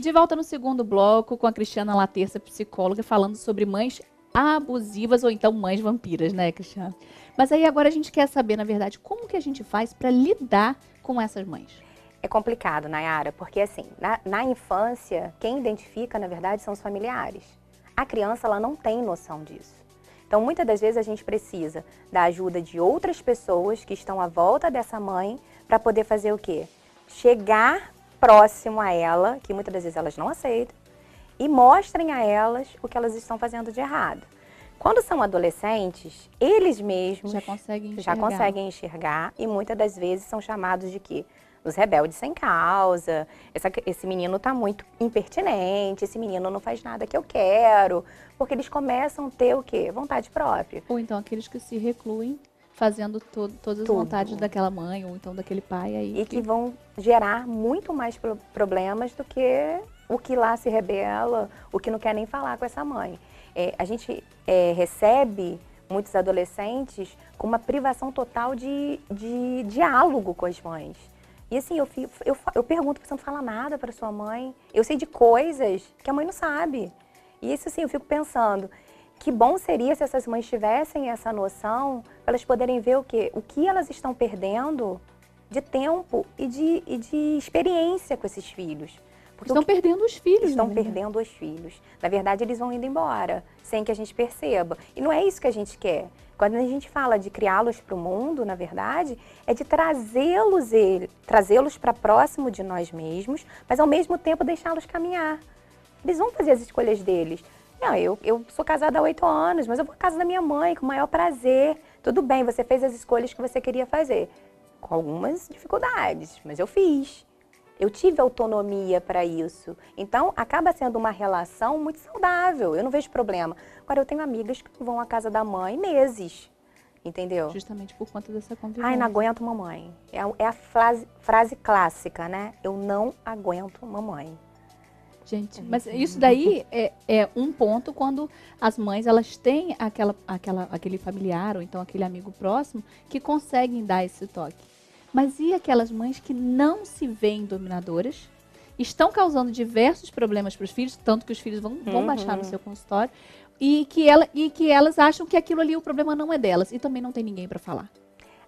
De volta no segundo bloco com a Cristiana Laterça, psicóloga, falando sobre mães abusivas ou então mães vampiras, né, Cristiana? Mas aí agora a gente quer saber, na verdade, como que a gente faz para lidar com essas mães? É complicado, Nayara, porque assim, na infância, quem identifica, na verdade, são os familiares. A criança, ela não tem noção disso. Então, muitas das vezes, a gente precisa da ajuda de outras pessoas que estão à volta dessa mãe para poder fazer o quê? Chegar próximo a ela, que muitas das vezes elas não aceitam, e mostrem a elas o que elas estão fazendo de errado. Quando são adolescentes, eles mesmos Já conseguem enxergar e muitas das vezes são chamados de quê? Os rebeldes sem causa, esse menino está muito impertinente, esse menino não faz nada que eu quero, porque eles começam a ter o quê? Vontade própria. Ou então aqueles que se recluem fazendo todas as vontades daquela mãe ou então daquele pai aí. E que vão gerar muito mais problemas do que o que lá se rebela, o que não quer nem falar com essa mãe. A gente recebe muitos adolescentes com uma privação total de diálogo com as mães. E assim, eu pergunto, você não fala nada para sua mãe? Eu sei de coisas que a mãe não sabe. E isso assim, eu fico pensando, que bom seria se essas mães tivessem essa noção, para elas poderem ver o quê? O que elas estão perdendo de tempo e de experiência com esses filhos. Porque estão perdendo os filhos. Estão perdendo os filhos. Na verdade, eles vão indo embora, sem que a gente perceba. E não é isso que a gente quer. Quando a gente fala de criá-los para o mundo, na verdade, é de trazê-los para próximo de nós mesmos, mas ao mesmo tempo deixá-los caminhar. Eles vão fazer as escolhas deles. Não, eu sou casada há 8 anos, mas eu vou à casa da minha mãe com o maior prazer. Tudo bem, você fez as escolhas que você queria fazer. Com algumas dificuldades, mas eu fiz. Eu tive autonomia para isso. Então, acaba sendo uma relação muito saudável. Eu não vejo problema. Agora, eu tenho amigas que vão à casa da mãe meses. Entendeu? Justamente por conta dessa convivência. Ai, não aguento mamãe. É a frase clássica, né? Eu não aguento mamãe. Gente, mas isso daí é um ponto quando as mães elas têm aquele familiar ou então aquele amigo próximo que conseguem dar esse toque. Mas e aquelas mães que não se veem dominadoras, estão causando diversos problemas para os filhos, tanto que os filhos vão baixar no seu consultório, e que elas acham que aquilo ali, o problema não é delas, e também não tem ninguém para falar.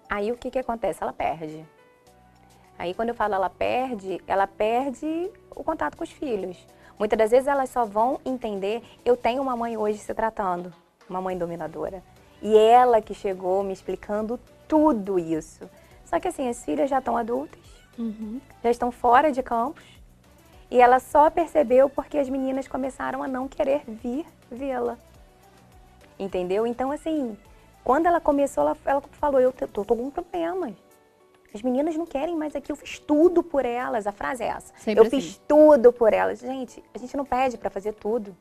Aí o que acontece? Ela perde. Aí quando eu falo ela perde o contato com os filhos. Muitas das vezes elas só vão entender, eu tenho uma mãe hoje se tratando, uma mãe dominadora. E ela que chegou me explicando tudo isso. Só que assim, as filhas já estão adultas, já estão fora de campos, e ela só percebeu porque as meninas começaram a não querer vir vê-la. Entendeu? Então assim, quando ela começou, ela falou, eu tô com um problema. As meninas não querem mais aqui, eu fiz tudo por elas. A frase é essa. Sempre eu fiz tudo por elas. Gente, a gente não pede para fazer tudo.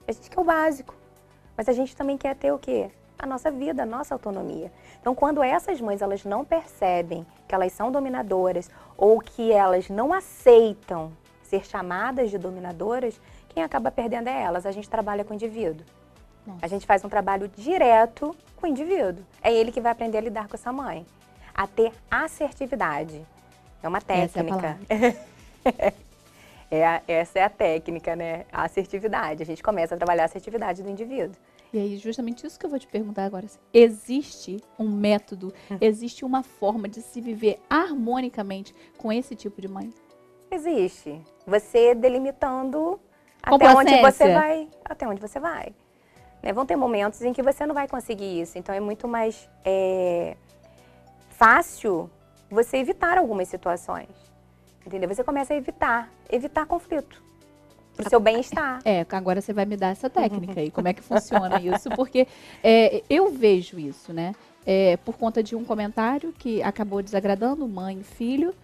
A gente quer o básico. Mas a gente também quer ter o quê? A nossa vida, a nossa autonomia. Então, quando essas mães elas não percebem que elas são dominadoras ou que elas não aceitam ser chamadas de dominadoras, quem acaba perdendo é elas. A gente trabalha com o indivíduo. A gente faz um trabalho direto com o indivíduo. É ele que vai aprender a lidar com essa mãe. A ter assertividade. É uma técnica. Essa é a técnica, né? A assertividade. A gente começa a trabalhar a assertividade do indivíduo. E aí, justamente isso que eu vou te perguntar agora. Existe um método, existe uma forma de se viver harmonicamente com esse tipo de mãe? Existe. Você delimitando até onde você vai. Até onde você vai. Né? Vão ter momentos em que você não vai conseguir isso. Então, é muito mais fácil você evitar algumas situações. Entendeu? Você começa a evitar conflito. Para o seu bem-estar. Agora você vai me dar essa técnica aí, como é que funciona isso, porque eu vejo isso, né? Por conta de um comentário que acabou desagradando mãe e filho,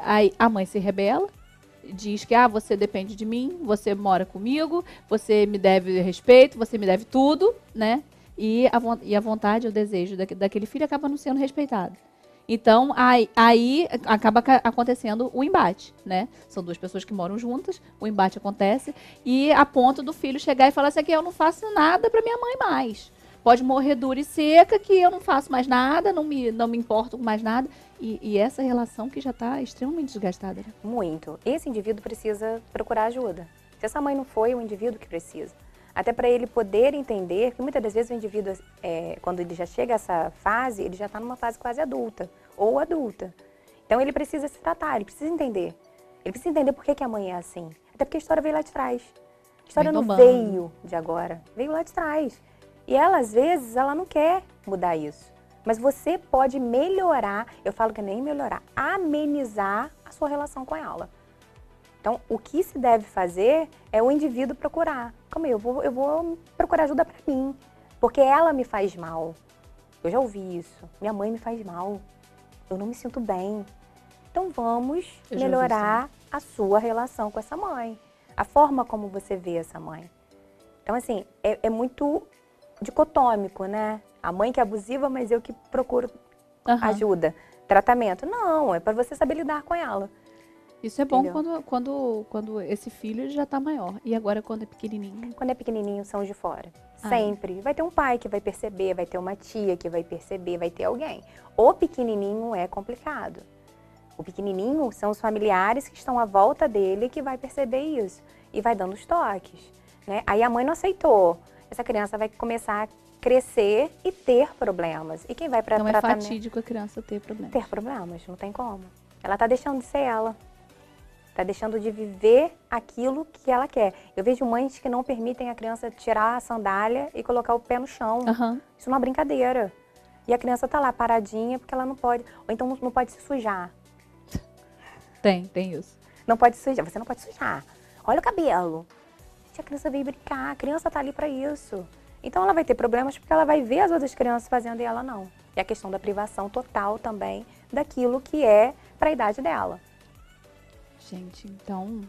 aí a mãe se rebela, diz que você depende de mim, você mora comigo, você me deve respeito, você me deve tudo, né? E a vontade, o desejo daquele filho acaba não sendo respeitado. Então, aí acaba acontecendo o embate, né? São duas pessoas que moram juntas, o embate acontece, e a ponto do filho chegar e falar assim, que eu não faço nada para minha mãe mais. pode morrer dura e seca, que eu não faço mais nada, não me importo com mais nada. E essa relação que já está extremamente desgastada. Né? Muito. Esse indivíduo precisa procurar ajuda. Se essa mãe não foi, o indivíduo que precisa. Até para ele poder entender que muitas das vezes o indivíduo, quando ele já chega a essa fase, ele já está numa fase quase adulta ou adulta. Então ele precisa se tratar, ele precisa entender. Ele precisa entender por que a mãe é assim. Até porque a história veio lá de trás. A história não veio de agora, veio lá de trás. E ela, às vezes, ela não quer mudar isso. Mas você pode melhorar, eu falo que nem melhorar, amenizar a sua relação com ela. Então, o que se deve fazer é o indivíduo procurar. Como eu vou procurar ajuda para mim, porque ela me faz mal. Eu já ouvi isso. Minha mãe me faz mal. Eu não me sinto bem. Então, vamos melhorar a sua relação com essa mãe. A forma como você vê essa mãe. Então, assim, é muito dicotômico, né? A mãe que é abusiva, mas eu que procuro ajuda, tratamento. Não, é para você saber lidar com ela. Isso é bom quando esse filho já está maior. E agora quando é pequenininho? Quando é pequenininho, são os de fora. Sempre. Vai ter um pai que vai perceber, vai ter uma tia que vai perceber, vai ter alguém. O pequenininho é complicado. O pequenininho são os familiares que estão à volta dele que vai perceber isso. E vai dando os toques. Né? Aí a mãe não aceitou. Essa criança vai começar a crescer e ter problemas. E quem vai para tratamento? Não é fatídico a criança ter problemas. Ter problemas, não tem como. Ela está deixando de ser ela. Está deixando de viver aquilo que ela quer. Eu vejo mães que não permitem a criança tirar a sandália e colocar o pé no chão. Isso é uma brincadeira. E a criança está lá paradinha porque ela não pode. Ou então não pode se sujar. Tem isso. Não pode sujar. Você não pode sujar. Olha o cabelo. Gente, a criança veio brincar. A criança está ali para isso. Então ela vai ter problemas porque ela vai ver as outras crianças fazendo e ela não. E a questão da privação total também daquilo que é para a idade dela. Gente, então,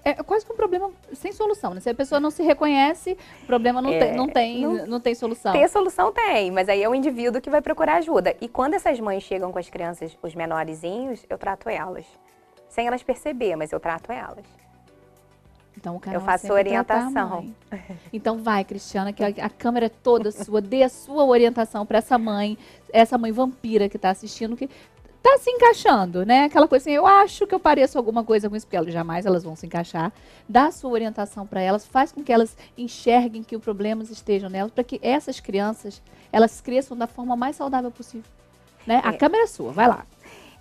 é quase que um problema sem solução, né? Se a pessoa não se reconhece, o problema não tem solução. Ter solução tem, mas aí é o indivíduo que vai procurar ajuda. E quando essas mães chegam com as crianças, os menorzinhos, eu trato elas. Sem elas perceber, mas eu trato elas. Então, o canal eu faço orientação. Então vai, Cristiana, que a câmera é toda sua, dê a sua orientação para essa mãe vampira que está assistindo, que tá se encaixando, né? Aquela coisa assim, eu acho que eu pareço alguma coisa com isso, porque jamais elas vão se encaixar. Dá a sua orientação para elas, faz com que elas enxerguem que os problemas estejam nelas, para que essas crianças, elas cresçam da forma mais saudável possível. Né? A câmera é sua, vai lá.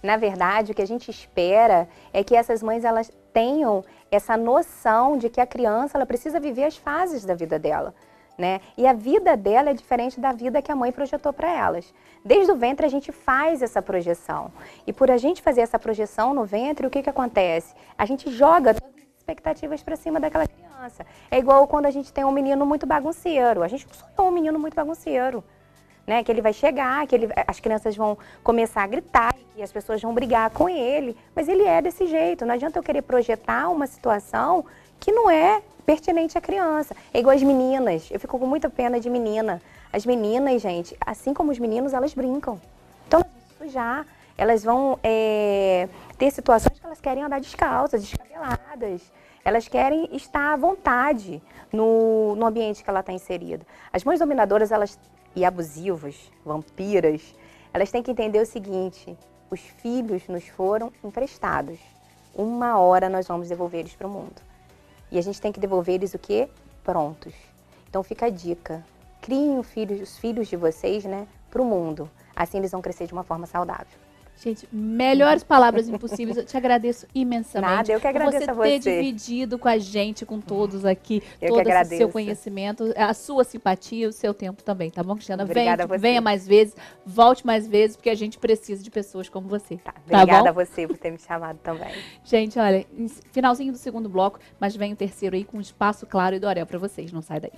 Na verdade, o que a gente espera é que essas mães, elas tenham essa noção de que a criança, ela precisa viver as fases da vida dela. Né? E a vida dela é diferente da vida que a mãe projetou para elas. Desde o ventre a gente faz essa projeção. E por a gente fazer essa projeção no ventre, o que acontece? A gente joga todas as expectativas para cima daquela criança. É igual quando a gente tem um menino muito bagunceiro. A gente sonhou um menino muito bagunceiro. Né? Que ele vai chegar, que as crianças vão começar a gritar, que as pessoas vão brigar com ele. Mas ele é desse jeito. Não adianta eu querer projetar uma situação que não é pertinente à criança. É igual as meninas. Eu fico com muita pena de menina. As meninas, gente, assim como os meninos, elas brincam. Então, elas vão sujar. Elas vão ter situações que elas querem andar descalças, descabeladas. Elas querem estar à vontade no ambiente que ela está inserida. As mães dominadoras e abusivas, vampiras, elas têm que entender o seguinte: os filhos nos foram emprestados. Uma hora nós vamos devolver eles para o mundo. E a gente tem que devolver eles o quê? Prontos. Então fica a dica. Criem os filhos de vocês, né, para o mundo. Assim eles vão crescer de uma forma saudável. Gente, melhores palavras impossíveis. Eu te agradeço imensamente. Nada, eu que agradeço a você. Por ter dividido com a gente, com todos aqui, todo o seu conhecimento, a sua simpatia, o seu tempo também, tá bom, Cristiana? Venha mais vezes, volte mais vezes, porque a gente precisa de pessoas como você. Tá, obrigada a você por ter me chamado também. Gente, olha, finalzinho do segundo bloco, mas vem o terceiro aí com um espaço claro e do Orel pra vocês. Não sai daí.